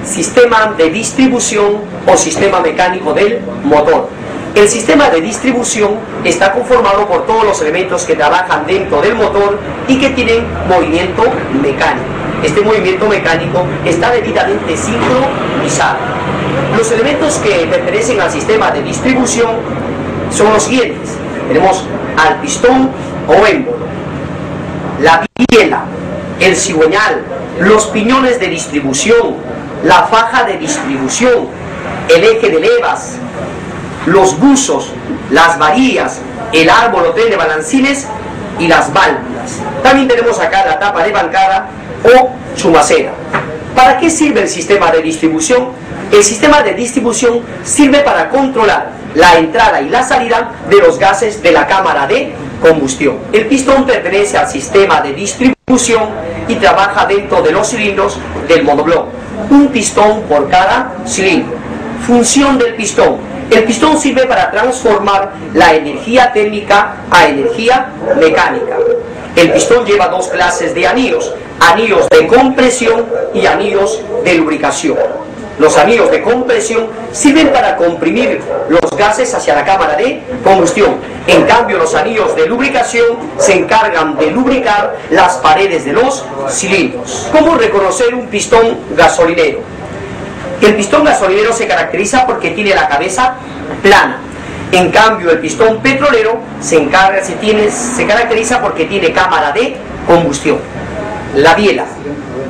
sistema de distribución o sistema mecánico del motor. El sistema de distribución está conformado por todos los elementos que trabajan dentro del motor y que tienen movimiento mecánico. Este movimiento mecánico está debidamente sincronizado. Los elementos que pertenecen al sistema de distribución son los siguientes. Tenemos al pistón o émbolo, la biela, el cigüeñal, los piñones de distribución, la faja de distribución, el eje de levas, los buzos, las varillas, el árbol o tren de balancines y las válvulas. También tenemos acá la tapa de bancada o chumacera. ¿Para qué sirve el sistema de distribución? El sistema de distribución sirve para controlar la entrada y la salida de los gases de la cámara de combustión. El pistón pertenece al sistema de distribución y trabaja dentro de los cilindros del monobloc. Un pistón por cada cilindro. Función del pistón. El pistón sirve para transformar la energía térmica a energía mecánica. El pistón lleva dos clases de anillos: anillos de compresión y anillos de lubricación. Los anillos de compresión sirven para comprimir los gases hacia la cámara de combustión. En cambio, los anillos de lubricación se encargan de lubricar las paredes de los cilindros. ¿Cómo reconocer un pistón gasolinero? El pistón gasolinero se caracteriza porque tiene la cabeza plana. En cambio, el pistón petrolero se caracteriza porque tiene cámara de combustión. La biela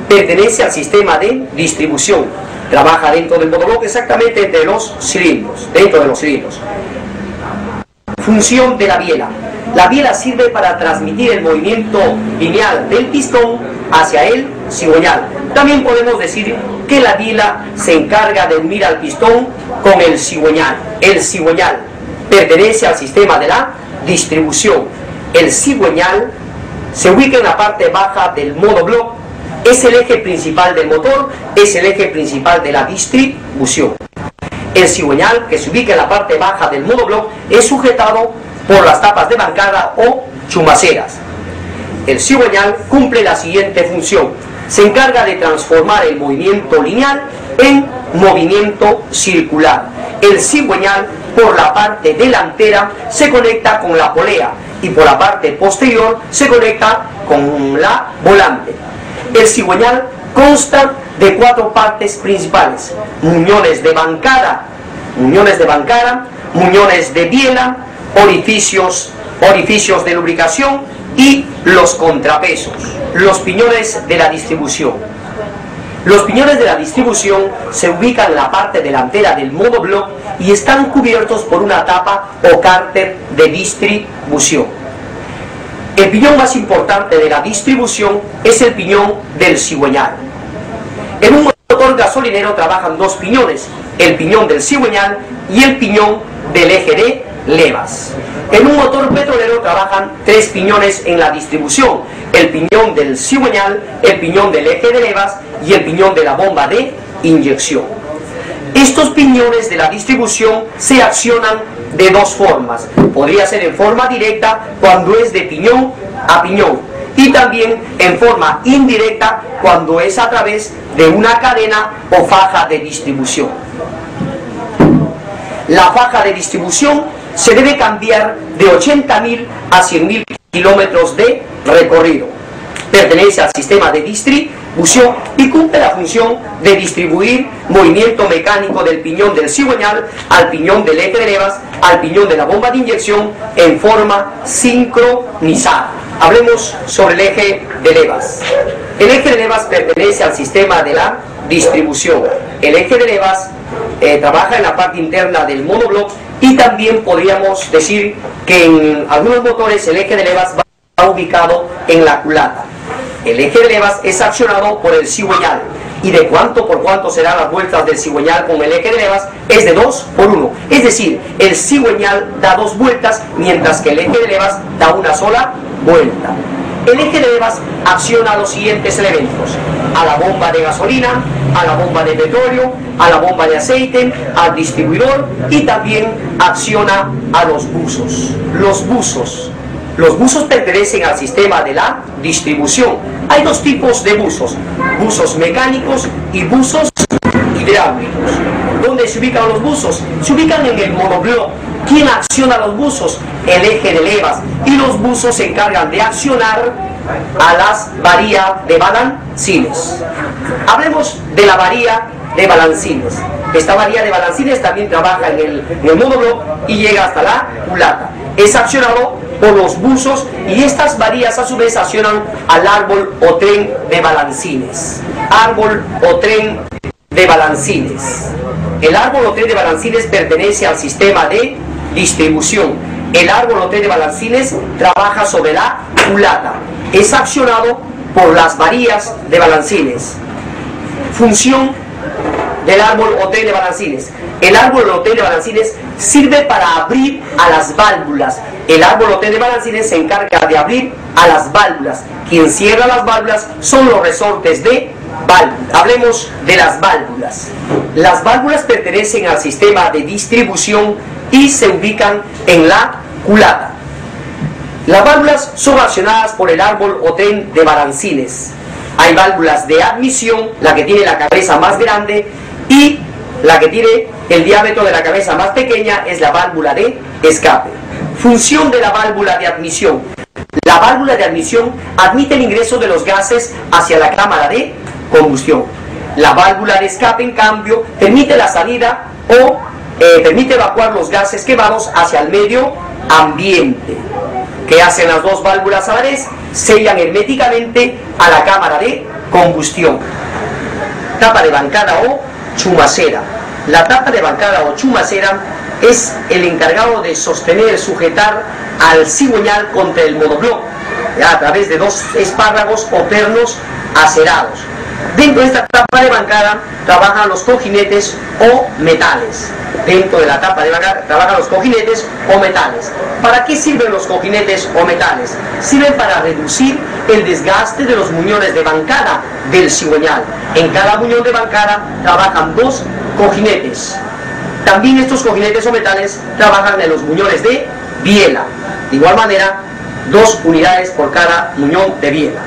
pertenece al sistema de distribución. Trabaja dentro del monobloc, exactamente dentro de los cilindros. Función de la biela. La biela sirve para transmitir el movimiento lineal del pistón hacia el cigüeñal. También podemos decir que la biela se encarga de unir al pistón con el cigüeñal. El cigüeñal pertenece al sistema de la distribución. El cigüeñal se ubica en la parte baja del monobloc. Es el eje principal del motor, es el eje principal de la distribución. El cigüeñal, que se ubica en la parte baja del monobloc, es sujetado por las tapas de bancada o chumaceras. El cigüeñal cumple la siguiente función. Se encarga de transformar el movimiento lineal en movimiento circular. El cigüeñal, por la parte delantera, se conecta con la polea y por la parte posterior se conecta con la volante. El cigüeñal consta de 4 partes principales: muñones de bancada, muñones de biela, orificios de lubricación y los contrapesos. Los piñones de la distribución. Los piñones de la distribución se ubican en la parte delantera del monobloc y están cubiertos por una tapa o cárter de distribución. El piñón más importante de la distribución es el piñón del cigüeñal. En un motor gasolinero trabajan 2 piñones: el piñón del cigüeñal y el piñón del eje de levas. En un motor petrolero trabajan 3 piñones en la distribución: el piñón del cigüeñal, el piñón del eje de levas y el piñón de la bomba de inyección. Estos piñones de la distribución se accionan de 2 formas. Podría ser en forma directa cuando es de piñón a piñón, y también en forma indirecta cuando es a través de una cadena o faja de distribución. La faja de distribución se debe cambiar de 80.000 a 100.000 kilómetros de recorrido. Pertenece al sistema de distribución y cumple la función de distribuir movimiento mecánico del piñón del cigüeñal al piñón del eje de levas, al piñón de la bomba de inyección en forma sincronizada. Hablemos sobre el eje de levas. El eje de levas pertenece al sistema de la distribución. El eje de levas trabaja en la parte interna del monobloc y también podríamos decir que en algunos motores el eje de levas va ubicado en la culata. El eje de levas es accionado por el cigüeñal. ¿Y de cuánto por cuánto serán las vueltas del cigüeñal con el eje de levas? Es de 2 por 1. Es decir, el cigüeñal da 2 vueltas, mientras que el eje de levas da una sola vuelta. El eje de levas acciona a los siguientes elementos: a la bomba de gasolina, a la bomba de petróleo, a la bomba de aceite, al distribuidor, y también acciona a los buzos. Los buzos pertenecen al sistema de la distribución. Hay 2 tipos de buzos: buzos mecánicos y buzos hidráulicos. ¿Dónde se ubican los buzos? Se ubican en el monobloc. ¿Quién acciona los buzos? El eje de levas. Y los buzos se encargan de accionar a las varillas de balancines. Hablemos de la varilla de balancines. Esta varilla de balancines también trabaja en el monobloc y llega hasta la culata. Es accionado por los buzos y estas varillas a su vez accionan al árbol o tren de balancines. Árbol o tren de balancines. El árbol o tren de balancines pertenece al sistema de distribución. El árbol o tren de balancines trabaja sobre la culata. Es accionado por las varillas de balancines. Función del árbol o tren de balancines. El árbol o tren de balancines sirve para abrir a las válvulas. El árbol o tren de balancines se encarga de abrir a las válvulas. Quien cierra las válvulas son los resortes de válvulas. Hablemos de las válvulas. Las válvulas pertenecen al sistema de distribución y se ubican en la culata. Las válvulas son accionadas por el árbol o tren de balancines. Hay válvulas de admisión, la que tiene la cabeza más grande, y la que tiene el diámetro de la cabeza más pequeña es la válvula de escape. Función de la válvula de admisión. La válvula de admisión admite el ingreso de los gases hacia la cámara de combustión. La válvula de escape, en cambio, permite la salida o permite evacuar los gases quemados hacia el medio ambiente. ¿Qué hacen las dos válvulas a la vez? Sellan herméticamente a la cámara de combustión. Tapa de bancada o chumacera. La tapa de bancada o chumacera es el encargado de sostener, sujetar al cigüeñal contra el monobloc a través de dos espárragos o pernos acerados. Dentro de esta tapa de bancada trabajan los cojinetes o metales. Dentro de la tapa de bancada trabajan los cojinetes o metales. ¿Para qué sirven los cojinetes o metales? Sirven para reducir el desgaste de los muñones de bancada del cigüeñal. En cada muñón de bancada trabajan dos cojinetes. También estos cojinetes o metales trabajan en los muñones de biela. De igual manera, 2 unidades por cada muñón de biela.